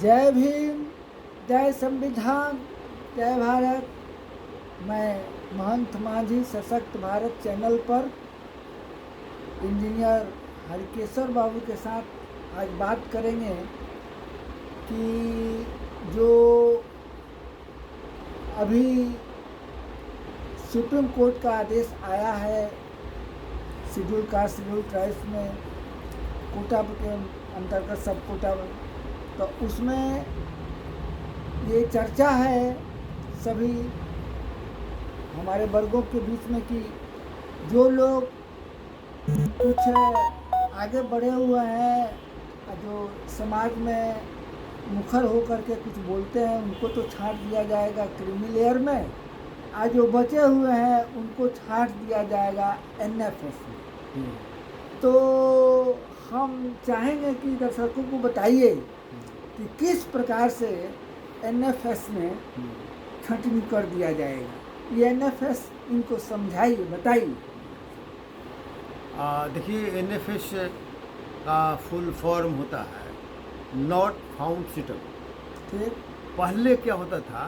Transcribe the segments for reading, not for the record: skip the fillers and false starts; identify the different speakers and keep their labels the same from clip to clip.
Speaker 1: जय भीम, जय संविधान, जय भारत। मैं महंत माझी सशक्त भारत चैनल पर इंजीनियर हरिकेश्वर बाबू के साथ आज बात करेंगे कि जो अभी सुप्रीम कोर्ट का आदेश आया है शेड्यूल कास्ट शेड्यूल ट्राइब्स में कोटा के अंतर्गत सब कोटा, तो उसमें ये चर्चा है सभी हमारे वर्गों के बीच में कि जो लोग कुछ आगे बढ़े हुए हैं, जो समाज में मुखर होकर के कुछ बोलते हैं, उनको तो छांट दिया जाएगा क्रीमी लेयर में। आज जो बचे हुए हैं उनको छांट दिया जाएगा एनएफएस में। तो हम चाहेंगे कि दर्शकों को बताइए कि किस प्रकार से एनएफएस में छंटनी कर दिया जाएगा। ये एनएफएस इनको समझाइए, बताइए।
Speaker 2: देखिए, एनएफएस का फुल फॉर्म होता है नॉट फाउंड सिटेबल।
Speaker 1: ठीक।
Speaker 2: पहले क्या होता था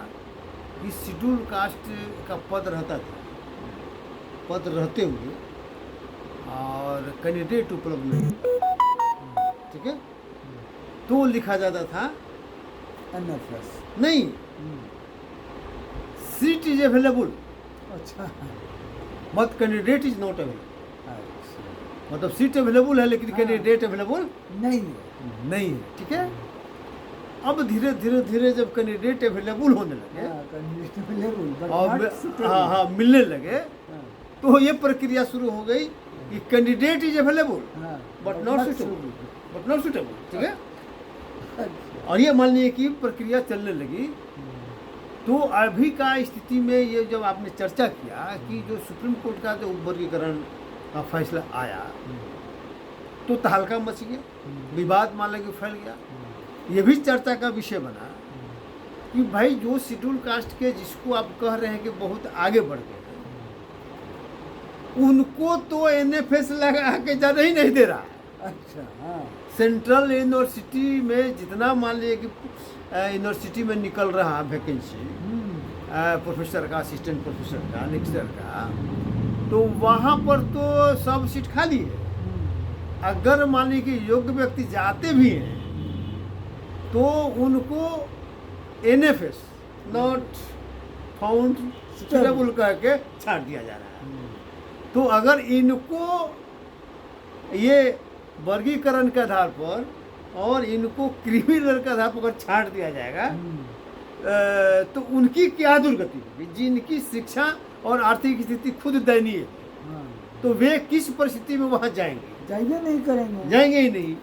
Speaker 2: कि शेड्यूल कास्ट का पद रहता था, पद रहते हुए और कैंडिडेट उपलब्ध नहीं, ठीक है, तो लिखा जाता था
Speaker 1: एनएफएस
Speaker 2: नहीं, सीट इज अवेलेबल,
Speaker 1: अच्छा
Speaker 2: but candidate is not available.
Speaker 1: अच्छा,
Speaker 2: मतलब सीट अवेलेबल है लेकिन
Speaker 1: हाँ।
Speaker 2: कैंडिडेट अवेलेबल
Speaker 1: नहीं है।
Speaker 2: नहीं है, ठीक है। अब धीरे धीरे धीरे जब कैंडिडेट अवेलेबल होने लगे
Speaker 1: हाँ, कैंडिडेट available, but
Speaker 2: और
Speaker 1: not suitable।
Speaker 2: हाँ मिलने लगे,
Speaker 1: हाँ,
Speaker 2: तो ये प्रक्रिया शुरू हो गई कि कैंडिडेट इज अवेलेबल
Speaker 1: हाँ,
Speaker 2: but not
Speaker 1: not
Speaker 2: suitable,
Speaker 1: suitable।
Speaker 2: But not suitable, ठीक है।
Speaker 1: अच्छा,
Speaker 2: और ये मान लीजिए कि प्रक्रिया चलने लगी। तो अभी का स्थिति में ये जब आपने चर्चा किया कि जो सुप्रीम कोर्ट का जो वर्गीकरण का फैसला आया तो तहलका मच गया, विवाद मान लीजिए फैल गया। ये भी चर्चा का विषय बना कि भाई जो शेड्यूल कास्ट के जिसको आप कह रहे हैं कि बहुत आगे बढ़ गए हैं, उनको तो एनएफएस लगा के जाने ही नहीं दे रहा।
Speaker 1: अच्छा, हाँ,
Speaker 2: सेंट्रल यूनिवर्सिटी में जितना मान लीजिए कि यूनिवर्सिटी में निकल रहा वैकेंसी प्रोफेसर का, असिस्टेंट प्रोफेसर का, लेक्चर का, तो वहाँ पर तो सब सीट खाली है। अगर मान लीजिए कि योग्य व्यक्ति जाते भी हैं तो उनको एनएफएस नॉट फाउंड सुटेबल कह के छाट दिया जा रहा है। तो अगर इनको ये वर्गीकरण के आधार पर और इनको क्रिमिनल के आधार पर अगर छाट दिया जाएगा तो उनकी क्या दुर्गति होगी, जिनकी शिक्षा और आर्थिक स्थिति खुद दयनीय है,
Speaker 1: हाँ,
Speaker 2: तो वे किस परिस्थिति में वहाँ जाएंगे?
Speaker 1: जाइए नहीं करेंगे,
Speaker 2: जाएंगे ही नहीं,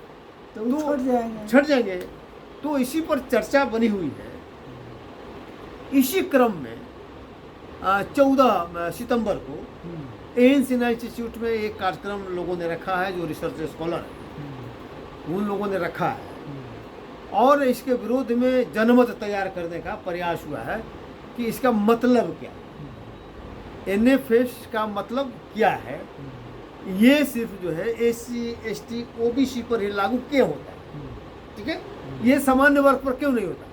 Speaker 1: तो छट जाएंगे।
Speaker 2: छट जाएंगे। तो इसी पर चर्चा बनी हुई है। इसी क्रम में 14 सितंबर को एएनसी इंस्टीट्यूट में एक कार्यक्रम लोगों ने रखा है, जो रिसर्च स्कॉलर है उन लोगों ने रखा है, और इसके विरोध में जनमत तैयार करने का प्रयास हुआ है कि इसका मतलब क्या है, एनएफएस का मतलब क्या है। ये सिर्फ जो है एससी एसटी ओबीसी पर ही लागू क्यों होता है, ठीक है, ये सामान्य वर्ग पर क्यों नहीं होता?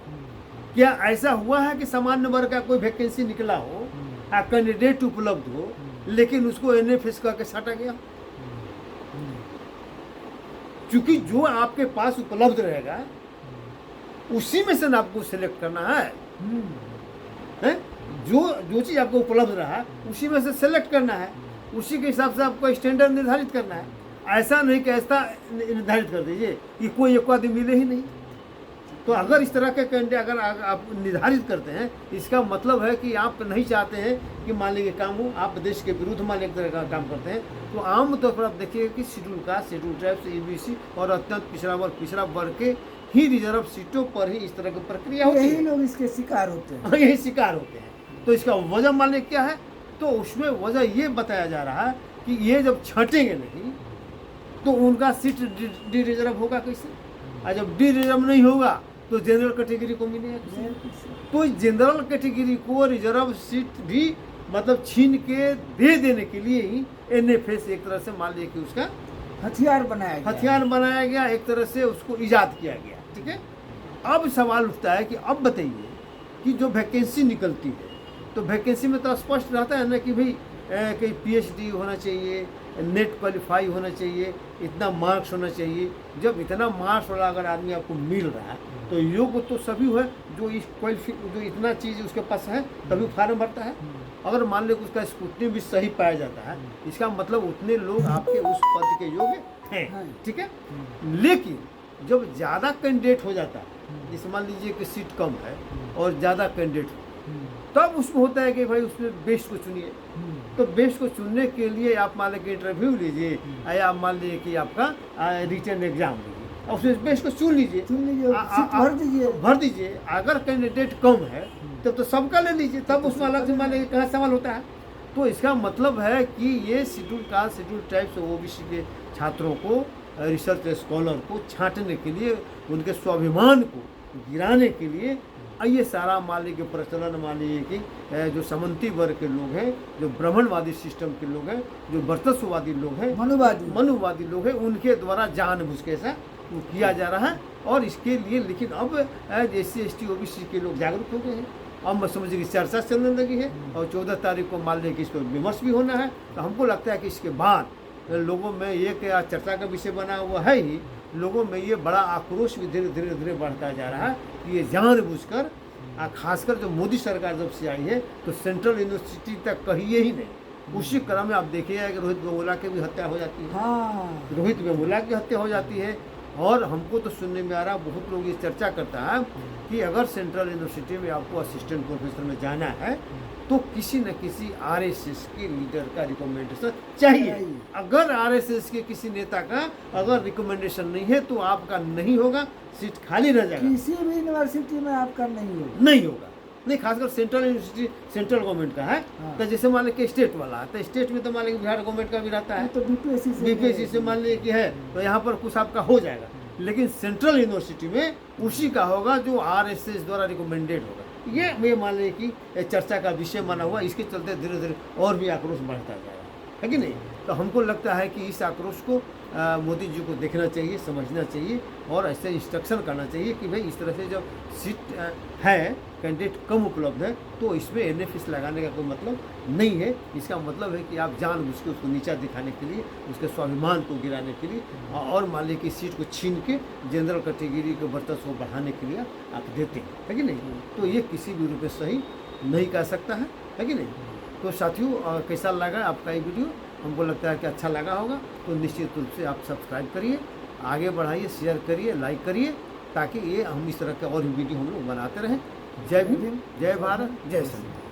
Speaker 2: क्या ऐसा हुआ है कि सामान्य वर्ग का कोई वैकेंसी निकला हो, कैंडिडेट उपलब्ध हो, लेकिन उसको एनएफएस करके छाटा गया? क्योंकि जो आपके पास उपलब्ध रहेगा उसी में से ना आपको सिलेक्ट करना है, जो चीज़ आपको उपलब्ध रहा उसी में से सेलेक्ट करना है, उसी के हिसाब से आपको स्टैंडर्ड निर्धारित करना है। ऐसा नहीं कि ऐसा निर्धारित कर दीजिए कि कोई एक आदमी मिले ही नहीं। तो अगर इस तरह के कैंडिडेट अगर आप निर्धारित करते हैं, इसका मतलब है कि आप नहीं चाहते हैं कि मान लीजिए काम हो, आप देश के विरुद्ध मान लीजिए एक तरह का काम करते हैं। तो आमतौर पर आप देखिए कि schedule caste, schedule tribes, EBC और अत्यंत पिछड़ा वर्ग के ही रिजर्व सीटों पर ही इस तरह की प्रक्रिया होती है।
Speaker 1: यही लोग इसके शिकार होते हैं।
Speaker 2: यही शिकार होते हैं। तो इसका वजह मान लीजिए क्या है, तो उसमें वजह ये बताया जा रहा है कि ये जब छटेंगे नहीं तो उनका सीट डी रिजर्व होगा कैसे, और जब डी रिजर्व नहीं होगा तो जनरल कैटेगरी को मिलेगा कैसे? तो जनरल कैटेगरी को रिजर्व सीट भी मतलब छीन के दे देने के लिए ही एनएफएस एक तरह से मान लीजिए कि उसका
Speaker 1: हथियार बनाया गया,
Speaker 2: एक तरह से उसको ईजाद किया गया, ठीक है। अब सवाल उठता है कि अब बताइए कि जो वैकेंसी निकलती है तो वैकेंसी में तो स्पष्ट रहता है ना कि भाई कहीं पीएचडी होना चाहिए, नेट क्वालिफाई होना चाहिए, इतना मार्क्स होना चाहिए। जब इतना मार्क्स वाला अगर आदमी आपको मिल रहा है तो योग्य तो सभी है जो इस जो इतना चीज़ उसके पास है तभी फार्म भरता है। अगर मान लो कि उसका स्क्रूटनी भी सही पाया जाता है, इसका मतलब उतने लोग आपके उस पद के योग्य हैं, ठीक है। लेकिन जब ज़्यादा कैंडिडेट हो जाता है, जैसे मान लीजिए कि सीट कम है और ज़्यादा कैंडिडेट तब उसमें होता है कि भाई उसमें बेस्ट को चुनिए। तो बेस्ट को चुनने के लिए आप मान लीजिए इंटरव्यू लीजिए या आप मान लीजिए कि आपका रिटन एग्जाम लीजिए और उसमें बेस्ट को चुन लीजिए, भर दीजिए। अगर कैंडिडेट कम है तब तो सबका ले लीजिए, तब उसमें अलग से मान लीजिए कहाँ सवाल होता है। तो इसका मतलब है कि ये schedule caste, schedule tribes, OBC के छात्रों को, रिसर्च स्कॉलर को छांटने के लिए, उनके स्वाभिमान को गिराने के लिए ये सारा मान लीजिए प्रचलन, मान लीजिए कि जो समंती वर्ग के लोग हैं, जो ब्राह्मणवादी सिस्टम के लोग हैं, जो वर्चस्ववादी लोग हैं, मनुवादी लोग हैं, उनके द्वारा जानबूझ के ऐसा किया जा रहा है। और इसके लिए लेकिन अब जैसे ST OBC के लोग जागरूक हो गए हैं। अब मैं समझिए कि चर्चा चलने लगी है और 14 तारीख को मान लीजिए कि इस पर विमर्श भी होना है। तो हमको लगता है कि इसके बाद लोगों में ये क्या चर्चा का विषय बना हुआ है ही, लोगों में ये बड़ा आक्रोश भी धीरे धीरे धीरे बढ़ता जा रहा है कि ये जानबूझकर, खासकर जो मोदी सरकार जब से आई है तो सेंट्रल यूनिवर्सिटी तक कहिए ही नहीं। उसी क्रम में आप देखिए कि रोहित वेमुला की भी हत्या हो जाती है, रोहित वेमुला की हत्या हो जाती है। और हमको तो सुनने में आ रहा, बहुत लोग ये चर्चा करता है कि अगर सेंट्रल यूनिवर्सिटी में आपको असिस्टेंट प्रोफेसर में जाना है तो किसी न किसी RSS के लीडर का रिकमेंडेशन चाहिए। अगर RSS के किसी नेता का अगर रिकमेंडेशन नहीं है तो आपका नहीं होगा, सीट खाली रह जाएगा।
Speaker 1: किसी भी यूनिवर्सिटी में आपका नहीं होगा।
Speaker 2: नहीं, खासकर सेंट्रल यूनिवर्सिटी सेंट्रल गवर्नमेंट का है। तो जैसे मान लीजिए कि स्टेट वाला है तो स्टेट में तो मान लीजिए बिहार गवर्नमेंट का भी रहता है,
Speaker 1: तो
Speaker 2: बीपीएससी से मान लीजिए कि है तो यहाँ पर कुछ आपका हो जाएगा। लेकिन सेंट्रल यूनिवर्सिटी में उसी का होगा जो RSS द्वारा रिकमेंडेड होगा। ये मान लीजिए कि चर्चा का विषय माना हुआ। इसके चलते धीरे धीरे और भी आक्रोश बढ़ता जाएगा, है कि नहीं। तो हमको लगता है कि इस आक्रोश को मोदी जी को देखना चाहिए, समझना चाहिए और ऐसे इंस्ट्रक्शन करना चाहिए कि भाई इस तरह से जब सीट है, कैंडिडेट कम उपलब्ध है तो इसमें NFS लगाने का कोई मतलब नहीं है। इसका मतलब है कि आप जानबूझ के उसको नीचा दिखाने के लिए, उसके स्वाभिमान को गिराने के लिए और मान लीजिए कि सीट को छीन के जनरल कैटेगरी के वर्चस्व को बढ़ाने के लिए आप देते हैं, है कि नहीं। तो ये किसी भी रूप में सही नहीं कह सकता है कि नहीं। तो साथियों, कैसा लगा आपका ये वीडियो? हमको लगता है कि अच्छा लगा होगा। तो निश्चित रूप से आप सब्सक्राइब करिए, आगे बढ़ाइए, शेयर करिए, लाइक करिए, ताकि ये हम इस तरह के और वीडियो हम लोग बनाते रहें। जय भीम, जय भारत, जय संविधान।